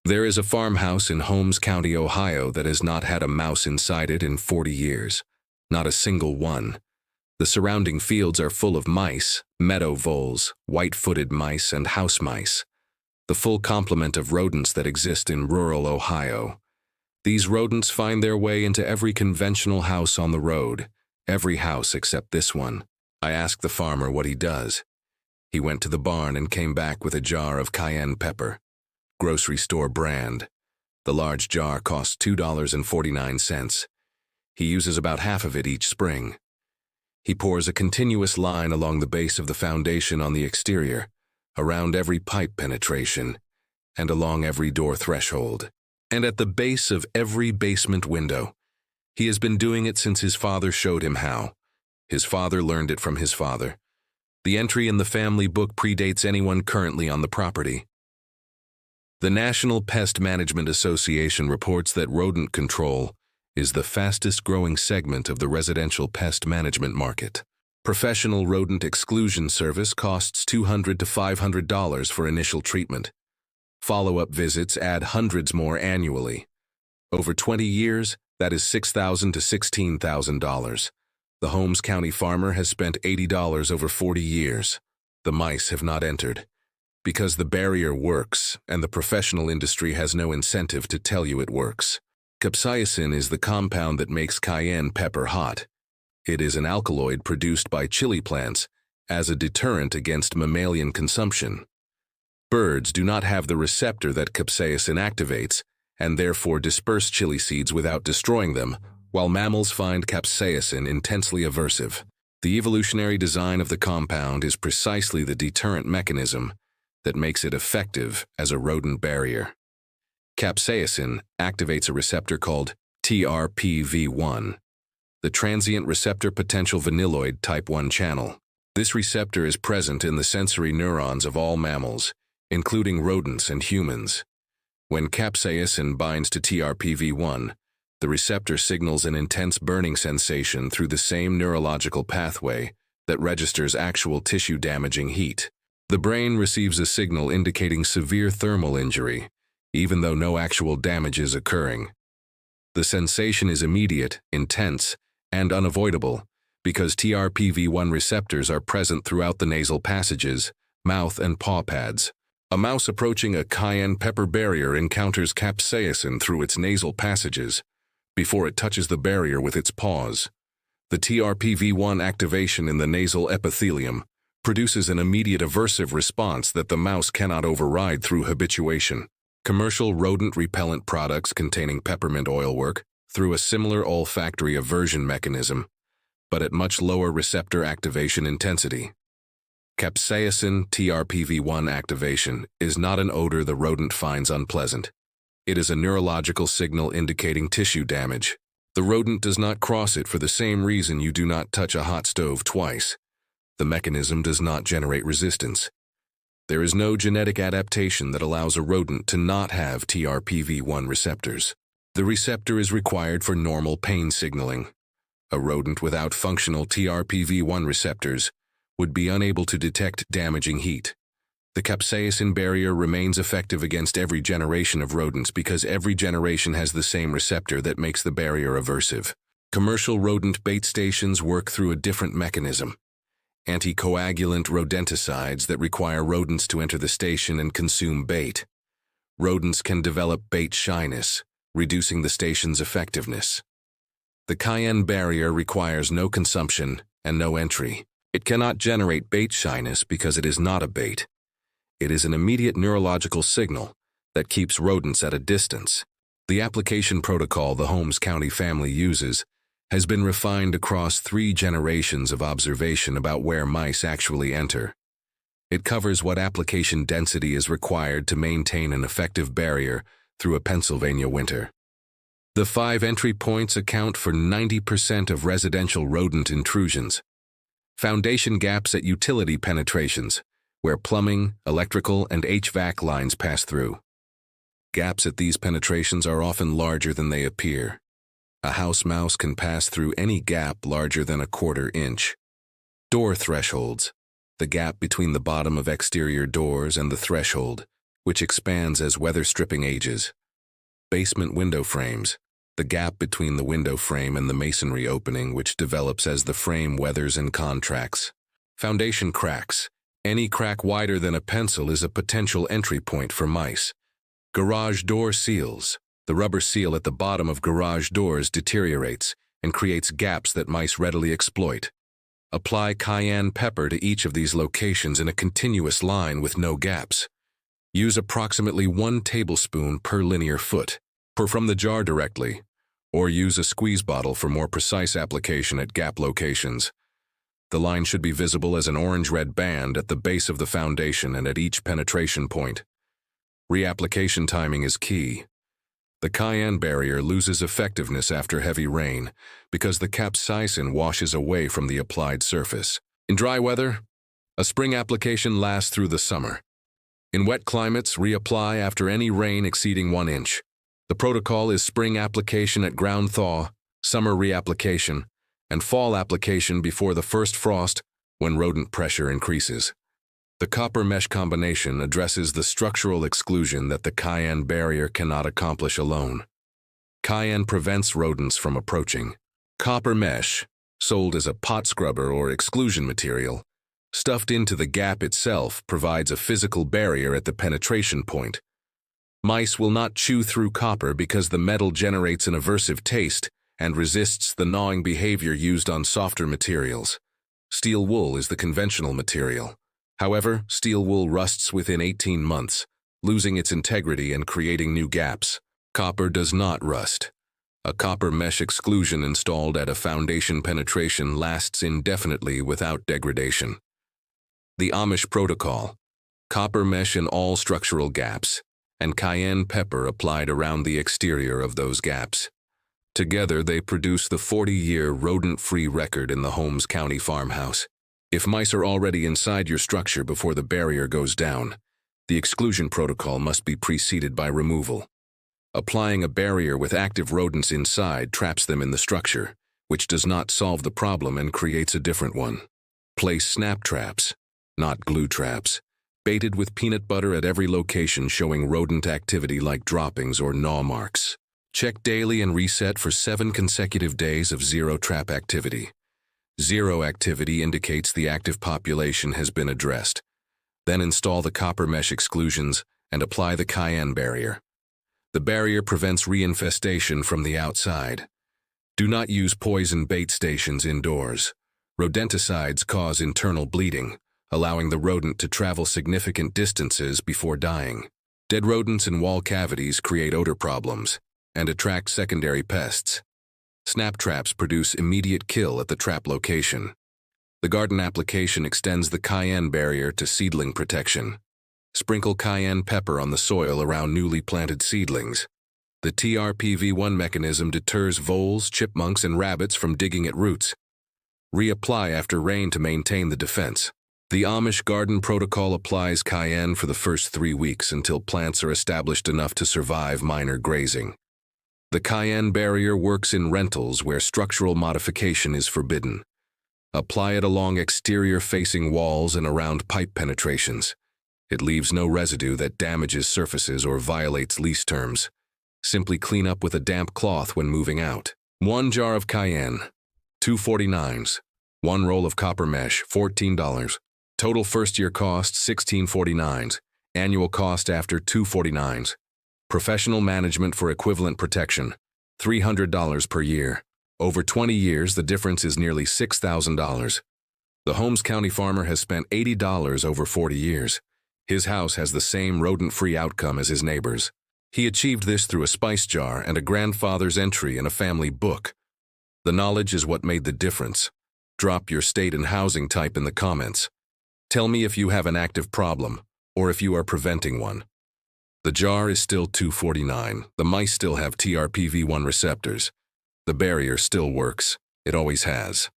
There is a farmhouse in Holmes County, Ohio that has not had a mouse inside it in 40 years. Not a single one. The surrounding fields are full of mice, meadow voles, white-footed mice, and house mice. The full complement of rodents that exist in rural Ohio. These rodents find their way into every conventional house on the road, every house except this one. I asked the farmer what he does. He went to the barn and came back with a jar of cayenne pepper. Grocery store brand. The large jar costs $2.49. He uses about half of it each spring. He pours a continuous line along the base of the foundation on the exterior, around every pipe penetration, and along every door threshold, and at the base of every basement window. He has been doing it since his father showed him how. His father learned it from his father. The entry in the family book predates anyone currently on the property. The National Pest Management Association reports that rodent control is the fastest-growing segment of the residential pest management market. Professional rodent exclusion service costs $200 to $500 for initial treatment. Follow-up visits add hundreds more annually. Over 20 years, that is $6,000 to $16,000. The Holmes County farmer has spent $80 over 40 years. The mice have not entered. Because the barrier works, and the professional industry has no incentive to tell you it works. Capsaicin is the compound that makes cayenne pepper hot. It is an alkaloid produced by chili plants as a deterrent against mammalian consumption. Birds do not have the receptor that capsaicin activates, and therefore disperse chili seeds without destroying them, while mammals find capsaicin intensely aversive. The evolutionary design of the compound is precisely the deterrent mechanism that makes it effective as a rodent barrier. Capsaicin activates a receptor called TRPV1, the transient receptor potential vanilloid type 1 channel. This receptor is present in the sensory neurons of all mammals, including rodents and humans. When capsaicin binds to TRPV1, the receptor signals an intense burning sensation through the same neurological pathway that registers actual tissue-damaging heat. The brain receives a signal indicating severe thermal injury, even though no actual damage is occurring. The sensation is immediate, intense, and unavoidable because TRPV1 receptors are present throughout the nasal passages, mouth, and paw pads. A mouse approaching a cayenne pepper barrier encounters capsaicin through its nasal passages before it touches the barrier with its paws. The TRPV1 activation in the nasal epithelium produces an immediate aversive response that the mouse cannot override through habituation. Commercial rodent repellent products containing peppermint oil work through a similar olfactory aversion mechanism, but at much lower receptor activation intensity. Capsaicin TRPV1 activation is not an odor the rodent finds unpleasant. It is a neurological signal indicating tissue damage. The rodent does not cross it for the same reason you do not touch a hot stove twice. The mechanism does not generate resistance. There is no genetic adaptation that allows a rodent to not have TRPV1 receptors. The receptor is required for normal pain signaling. A rodent without functional TRPV1 receptors would be unable to detect damaging heat. The capsaicin barrier remains effective against every generation of rodents because every generation has the same receptor that makes the barrier aversive. Commercial rodent bait stations work through a different mechanism. Anticoagulant rodenticides that require rodents to enter the station and consume bait. Rodents can develop bait shyness, reducing the station's effectiveness. The cayenne barrier requires no consumption and no entry. It cannot generate bait shyness because it is not a bait. It is an immediate neurological signal that keeps rodents at a distance. The application protocol the Holmes County family uses has been refined across 3 generations of observation about where mice actually enter. It covers what application density is required to maintain an effective barrier through a Pennsylvania winter. The 5 entry points account for 90% of residential rodent intrusions. Foundation gaps at utility penetrations, where plumbing, electrical, and HVAC lines pass through. Gaps at these penetrations are often larger than they appear. A house mouse can pass through any gap larger than a 1/4 inch. Door thresholds, the gap between the bottom of exterior doors and the threshold, which expands as weather stripping ages. Basement window frames, the gap between the window frame and the masonry opening which develops as the frame weathers and contracts. Foundation cracks. Any crack wider than a pencil is a potential entry point for mice. Garage door seals. The rubber seal at the bottom of garage doors deteriorates and creates gaps that mice readily exploit. Apply cayenne pepper to each of these locations in a continuous line with no gaps. Use approximately 1 tablespoon per linear foot. Pour from the jar directly, or use a squeeze bottle for more precise application at gap locations. The line should be visible as an orange-red band at the base of the foundation and at each penetration point. Reapplication timing is key. The cayenne barrier loses effectiveness after heavy rain because the capsaicin washes away from the applied surface. In dry weather, a spring application lasts through the summer. In wet climates, reapply after any rain exceeding 1 inch. The protocol is spring application at ground thaw, summer reapplication, and fall application before the first frost when rodent pressure increases. The copper mesh combination addresses the structural exclusion that the cayenne barrier cannot accomplish alone. Cayenne prevents rodents from approaching. Copper mesh, sold as a pot scrubber or exclusion material, stuffed into the gap itself, provides a physical barrier at the penetration point. Mice will not chew through copper because the metal generates an aversive taste and resists the gnawing behavior used on softer materials. Steel wool is the conventional material. However, steel wool rusts within 18 months, losing its integrity and creating new gaps. Copper does not rust. A copper mesh exclusion installed at a foundation penetration lasts indefinitely without degradation. The Amish protocol: copper mesh in all structural gaps, and cayenne pepper applied around the exterior of those gaps. Together, they produce the 40-year rodent-free record in the Holmes County farmhouse. If mice are already inside your structure before the barrier goes down, the exclusion protocol must be preceded by removal. Applying a barrier with active rodents inside traps them in the structure, which does not solve the problem and creates a different one. Place snap traps, not glue traps, baited with peanut butter at every location showing rodent activity like droppings or gnaw marks. Check daily and reset for 7 consecutive days of zero trap activity. Zero activity indicates the active population has been addressed. Then install the copper mesh exclusions and apply the cayenne barrier. The barrier prevents reinfestation from the outside. Do not use poison bait stations indoors. Rodenticides cause internal bleeding, allowing the rodent to travel significant distances before dying. Dead rodents in wall cavities create odor problems and attract secondary pests. Snap traps produce immediate kill at the trap location. The garden application extends the cayenne barrier to seedling protection. Sprinkle cayenne pepper on the soil around newly planted seedlings. The TRPV1 mechanism deters voles, chipmunks, and rabbits from digging at roots. Reapply after rain to maintain the defense. The Amish garden protocol applies cayenne for the first 3 weeks until plants are established enough to survive minor grazing. The cayenne barrier works in rentals where structural modification is forbidden. Apply it along exterior-facing walls and around pipe penetrations. It leaves no residue that damages surfaces or violates lease terms. Simply clean up with a damp cloth when moving out. 1 jar of cayenne, $2.49. 1 roll of copper mesh, $14. Total first-year cost, $16.49. Annual cost after, $2.49. Professional management for equivalent protection, $300 per year. Over 20 years, the difference is nearly $6,000. The Holmes County farmer has spent $80 over 40 years. His house has the same rodent-free outcome as his neighbors. He achieved this through a spice jar and a grandfather's entry in a family book. The knowledge is what made the difference. Drop your state and housing type in the comments. Tell me if you have an active problem or if you are preventing one. The jar is still $2.49. The mice still have TRPV1 receptors. The barrier still works. It always has.